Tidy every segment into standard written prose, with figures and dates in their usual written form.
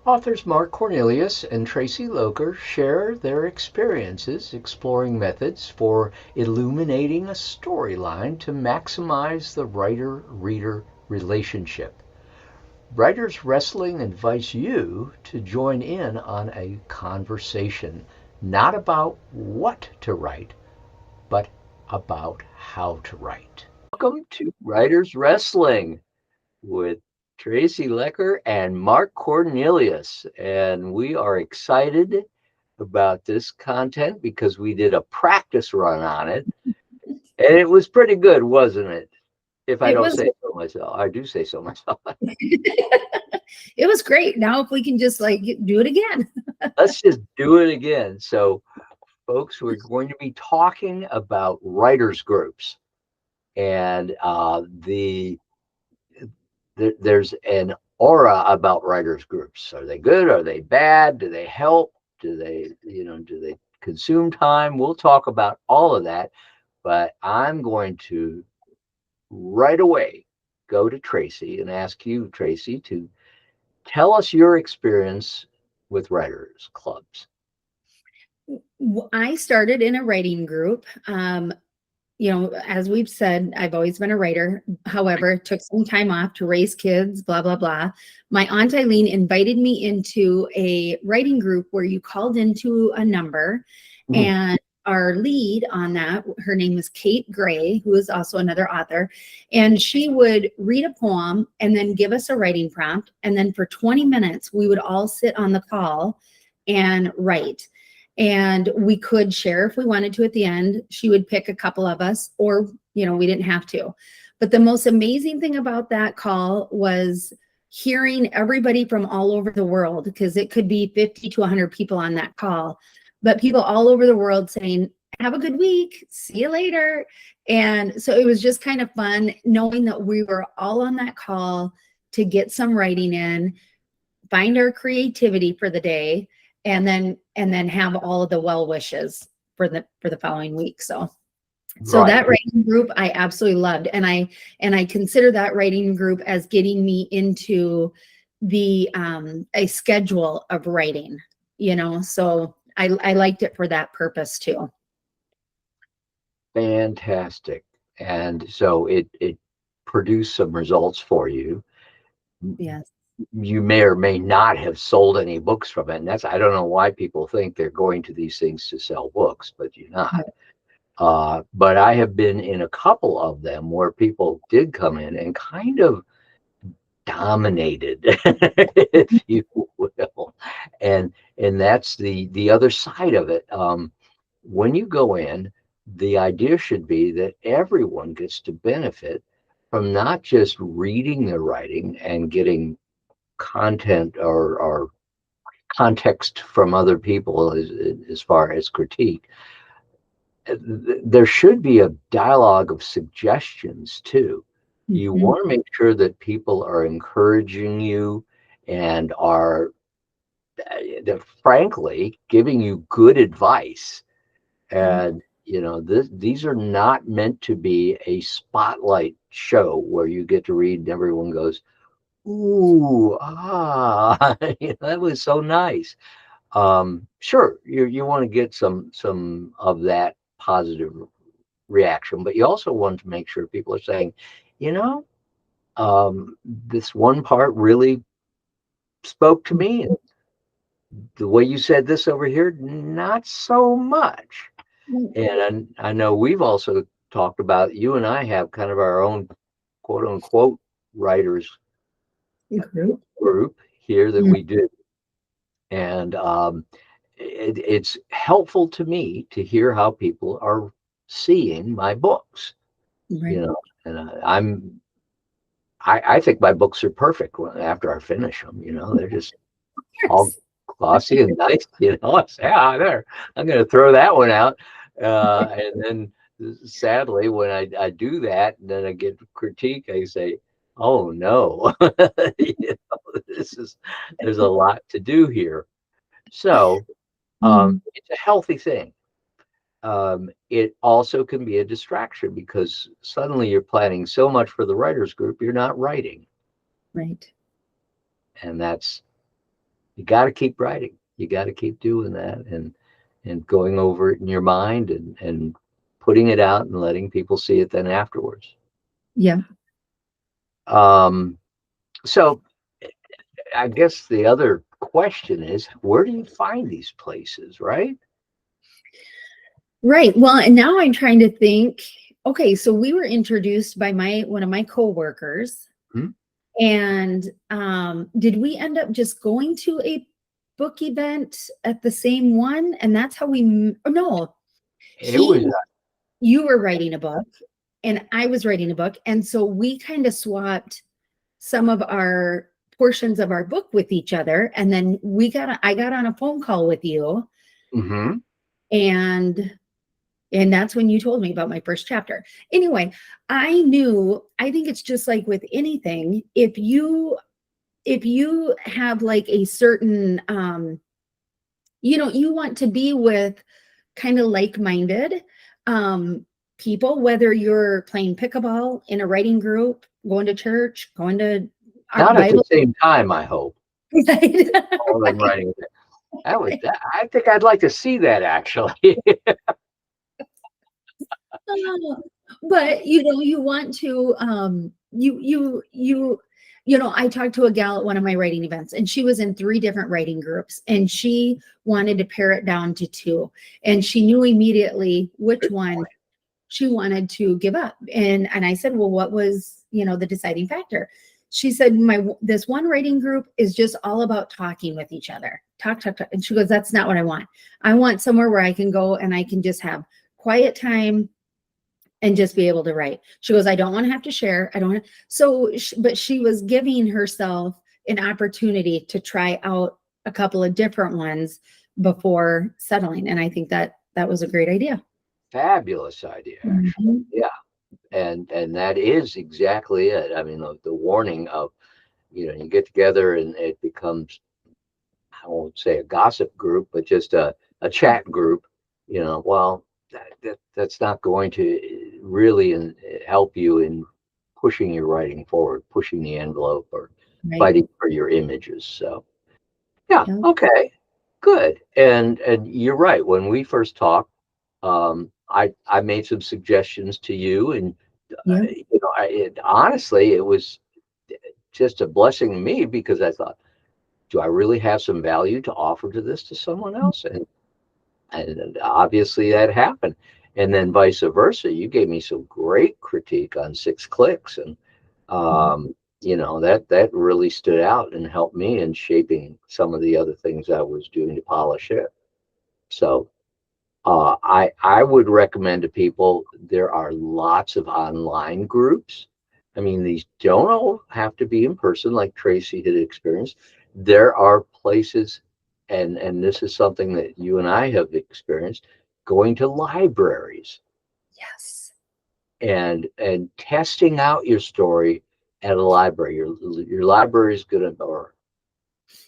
Authors Mark Cornelius and Traci Loecker share their experiences exploring methods for illuminating a storyline to maximize the writer reader relationship. Writers Wrestling invites you to join in on a conversation not about what to write, but about how to write. Welcome to Writers Wrestling with Traci Loecker and Mark Cornelius. And we are excited about this content because we did a practice run on it. And it was pretty good, wasn't it? If I It don't was say so myself, I do say so myself. it was great. Now if we can just like do it again. Let's just do it again. So, folks, we're going to be talking about writers' groups. And there's an aura about writers groups. Are they good? Are they bad? Do they help? Do they consume time? We'll talk about all of that, but I'm going to right away go to Traci and ask you, Traci, to tell us your experience with writers clubs. I started in a writing group. As we've said, I've always been a writer. However, took some time off to raise kids, blah, blah, blah. My Aunt Eileen invited me into a writing group where you called into a number, Mhm. and our lead on that, her name is Kate Gray, who is also another author, and she would read a poem and then give us a writing prompt. And then for 20 minutes, we would all sit on the call and write. And we could share if we wanted to at the end. She would pick a couple of us, or, we didn't have to. But the most amazing thing about that call was hearing everybody from all over the world, because it could be 50 to 100 people on that call, but people all over the world saying, have a good week, see you later. And so it was just kind of fun knowing that we were all on that call to get some writing in, find our creativity for the day, and then have all of the well wishes for the following week. So Right. that writing group I absolutely loved, and I consider that writing group as getting me into the a schedule of writing, so I liked it for that purpose too. Fantastic. And so it produced some results for you. Yes. You may or may not have sold any books from it. And I don't know why people think they're going to these things to sell books, but you're not. But I have been in a couple of them where people did come in and kind of dominated, if you will. And that's the other side of it. When you go in, the idea should be that everyone gets to benefit from not just reading the writing and getting content or context from other people as far as critique. There should be a dialogue of suggestions too. You Mhm. want to make sure that people are encouraging you and are, frankly, giving you good advice. Right. And these are not meant to be a spotlight show where you get to read and everyone goes, "Ooh, ah, that was so nice." Sure, you want to get some of that positive reaction, but you also want to make sure people are saying, you know, this one part really spoke to me, and the way you said this over here, not so much. And I know we've also talked about, you and I have kind of our own quote unquote writers Group. group here that Mm. we do. And it's helpful to me to hear how people are seeing my books, Right. and I think my books are perfect after I finish them. They're just all Yes. glossy and nice. I say, there, I'm going to throw that one out. And then sadly, when I do that, and then I get critique, I say, oh no, there's a lot to do here. So Mm. it's a healthy thing. It also can be a distraction because suddenly you're planning so much for the writers group, you're not writing. Right. And that's, you got to keep writing. You got to keep doing that, and going over it in your mind, and putting it out and letting people see it then afterwards. Yeah. Um, so I guess the other question is, where do you find these places, right? Right. Well, and now I'm trying to think, okay, so we were introduced by one of my coworkers. Hmm? And did we end up just going to a book event at the same one? And that's how no, It was you were writing a book and I was writing a book. And so we kind of swapped some of our portions of our book with each other. And then I got on a phone call with you, mhm. and that's when you told me about my first chapter. Anyway, I think it's just like with anything, if you have like a certain you want to be with kind of like-minded people, whether you're playing pickleball in a writing group, going to church, going to our Not at the Bible. same time, I hope. All them Right. writing. That was that. I think I'd like to see that actually. But you want to I talked to a gal at one of my writing events, and she was in 3 different writing groups, and she wanted to pare it down to 2, and she knew immediately which one she wanted to give up. And I said, well, what was the deciding factor? She said, this one writing group is just all about talking with each other, talk. And she goes, that's not what I want. I want somewhere where I can go and I can just have quiet time and just be able to write. She goes, I don't want to have to share. I don't want to. So, but she was giving herself an opportunity to try out a couple of different ones before settling. And I think that was a great idea. Fabulous idea, actually. Mhm. Yeah, and that is exactly it. I mean, the warning of, you get together and it becomes, I won't say a gossip group, but just a chat group. Well, that's not going to really help you in pushing your writing forward, pushing the envelope, or Right. fighting for your images. So yeah, Yeah. okay, good. And you're right. When we first talked, I made some suggestions to you, and Yeah. honestly, it was just a blessing to me, because I thought, do I really have some value to offer to someone else? And obviously that happened. And then vice versa, you gave me some great critique on 6 Clicks, and Yeah. that really stood out and helped me in shaping some of the other things I was doing to polish it. So I would recommend to people, there are lots of online groups. I mean, these don't all have to be in person, like Traci had experienced. There are places, and this is something that you and I have experienced, going to libraries Yes. and testing out your story at a library. Your library is gonna, or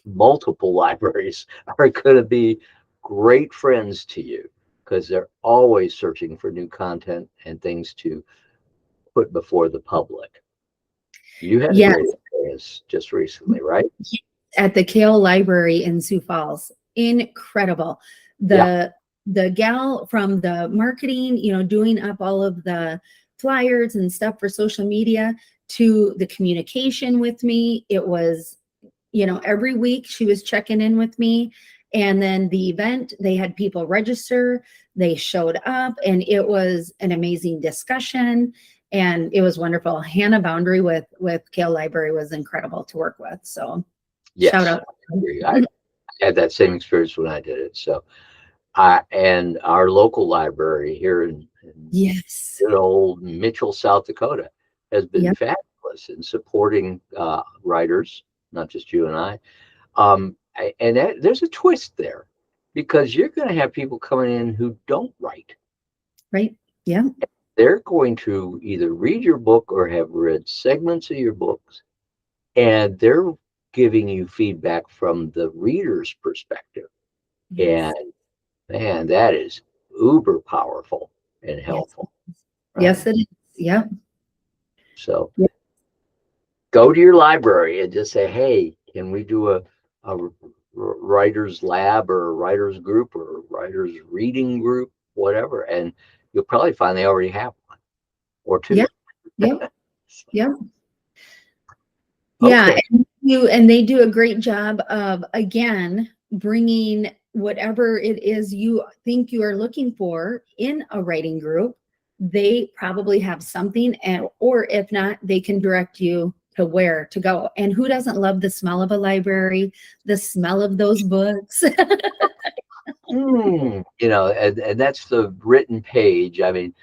multiple libraries are gonna be great friends to you, because they're always searching for new content and things to put before the public. You had a Yes. great experience just recently, right? At the Kale Library in Sioux Falls. Incredible. Yeah. The gal from the marketing, doing up all of the flyers and stuff for social media, to the communication with me. It was, every week she was checking in with me. And then the event, they had people register, they showed up, and it was an amazing discussion. And it was wonderful. Hannah Boundary with Kale Library was incredible to work with. So shout Yes. out. I agree. I had that same experience when I did it. So and our local library here in Yes. good old Mitchell, South Dakota, has been Yep. fabulous in supporting writers, not just you and I. There's a twist there, because you're going to have people coming in who don't write. Right. Yeah. They're going to either read your book or have read segments of your books, and they're giving you feedback from the reader's perspective. And Yes. man, that is uber powerful and Yes. helpful, Yes, right? it is. Yep. So Yep. go to your library and just say, hey, can we do a writers lab or writers group or writers reading group, whatever, and you'll probably find they already have one or Yeah. two. Yep. Yep. Yeah, Okay. and they do a great job of, again, bringing whatever it is you think you are looking for in a writing group. They probably have something, and or if not, they can direct you to where to go. And who doesn't love the smell of a library, the smell of those books? You know, and that's the written page. I mean,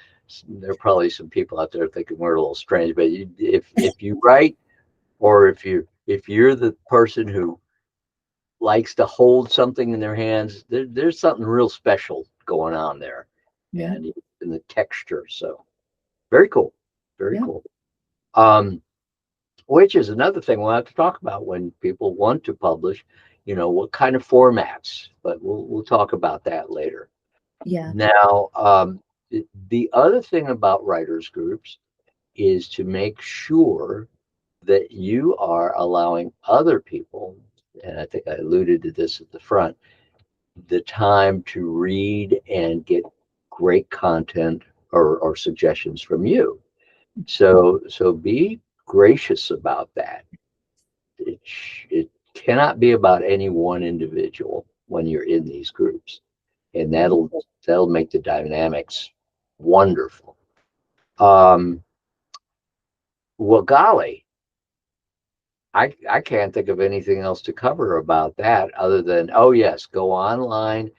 there are probably some people out there thinking we're a little strange, but if you write, or if you're the person who likes to hold something in their hands, there's something real special going on there, Yeah, and in the texture. So very cool, very yeah, cool. Which is another thing we'll have to talk about when people want to publish. You know, what kind of formats, but we'll talk about that later. yeah, Now, the other thing about writers groups is to make sure that you are allowing other people, and I think I alluded to this at the front, the time to read and get great content or suggestions from you. So be gracious about that. It cannot be about any one individual when you're in these groups, and right. that'll make the dynamics wonderful. Um, well, golly, I can't think of anything else to cover about that other than, oh yes, go online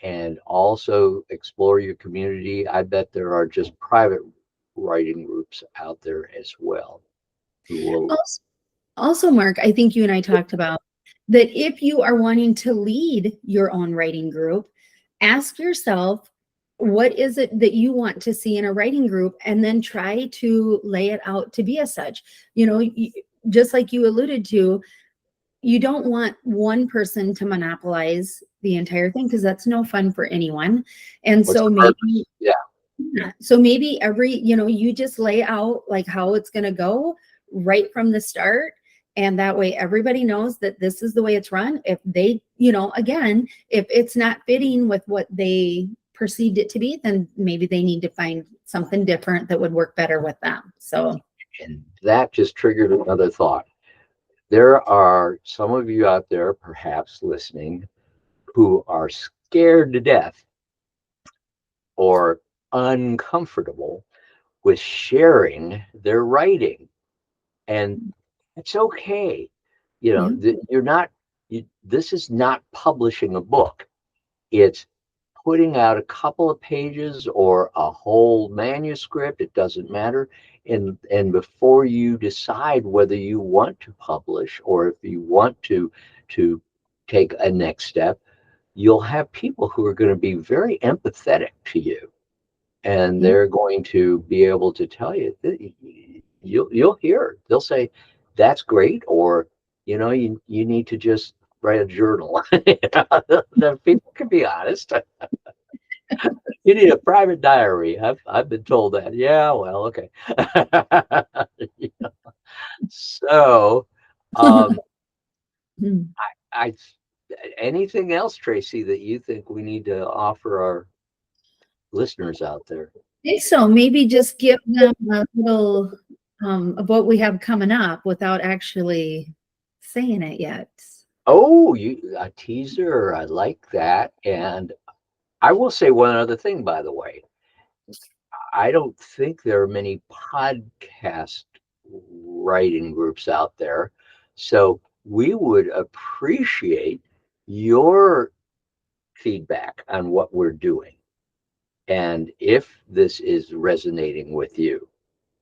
and also explore your community. I bet there are just private writing groups out there as well who will. Also, Mark, I think you and I talked about that if you are wanting to lead your own writing group, ask yourself, what is it that you want to see in a writing group? And then try to lay it out to be as such. You know, just like you alluded to, you don't want one person to monopolize the entire thing because that's no fun for anyone. And What's so the maybe purpose? Yeah. yeah. So maybe every, you just lay out like how it's going to go right from the start. And that way everybody knows that this is the way it's run. If they, again, if it's not fitting with what they perceived it to be, then maybe they need to find something different that would work better with them. So, And that just triggered another thought. There are some of you out there, perhaps listening, who are scared to death or uncomfortable with sharing their writing. And it's okay. You know, yeah, you're not, this is not publishing a book. It's putting out a couple of pages or a whole manuscript. It doesn't matter. And before you decide whether you want to publish or if you want to take a next step, you'll have people who are going to be very empathetic to you, and yeah, they're going to be able to tell you you'll hear it. They'll say that's great, or you need to just write a journal. The people can be honest. You need a private diary. I've been told that. Yeah, well, okay. You know, so um Hmm. I anything else, Tracy, that you think we need to offer our listeners out there? I think so. Maybe just give them a little of what we have coming up without actually saying it yet. Oh, you a teaser. I like that. And I will say one other thing, by the way. I don't think there are many podcast writing groups out there. So we would appreciate your feedback on what we're doing and if this is resonating with you,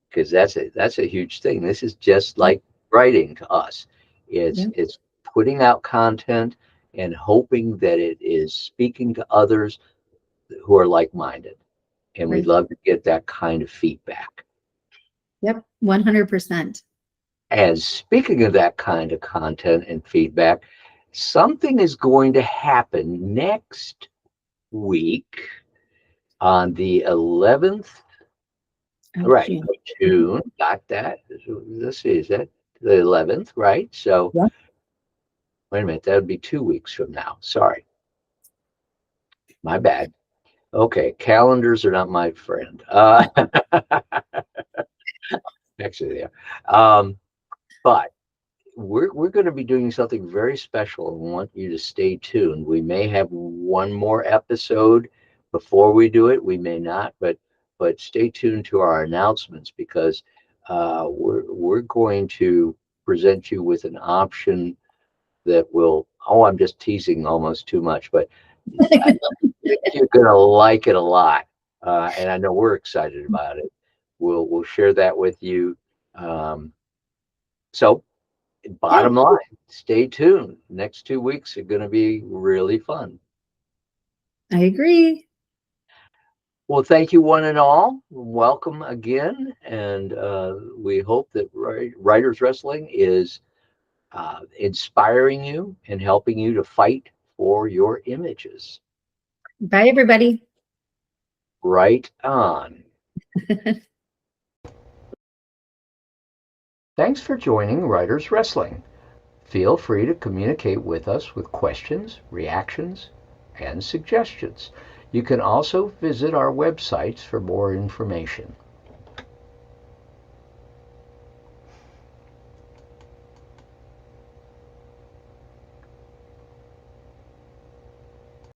because that's a huge thing. This is just Yeah, like writing to us. yeah, It's putting out content and hoping that it is speaking to others who are like-minded. And we'd right. love to get that kind of feedback. Yep, 100%. And speaking of that kind of content and feedback, something is going to happen next week on the 11th, Of right, June. of June. Got that? Let's see, is that the 11th, right? So Yep. Wait a minute, that would be 2 weeks from now. Sorry, my bad. Okay, calendars are not my friend. Actually, they are. But we're going to be doing something very special and want you to stay tuned. We may have one more episode before we do it. We may not, but stay tuned to our announcements because we're going to present you with an option that will. Oh, I'm just teasing almost too much, but I think you're going to like it a lot, and I know we're excited about it. We'll share that with you. Um, so Yeah, bottom line, stay tuned. Next 2 weeks are going to be really fun. I agree. Well, thank you, one and all. Welcome again. And we hope that Writers Wrestling is inspiring you and helping you to fight for your images. Bye, everybody. Right on. Thanks for joining Writers Wrestling. Feel free to communicate with us with questions, reactions, and suggestions. You can also visit our websites for more information.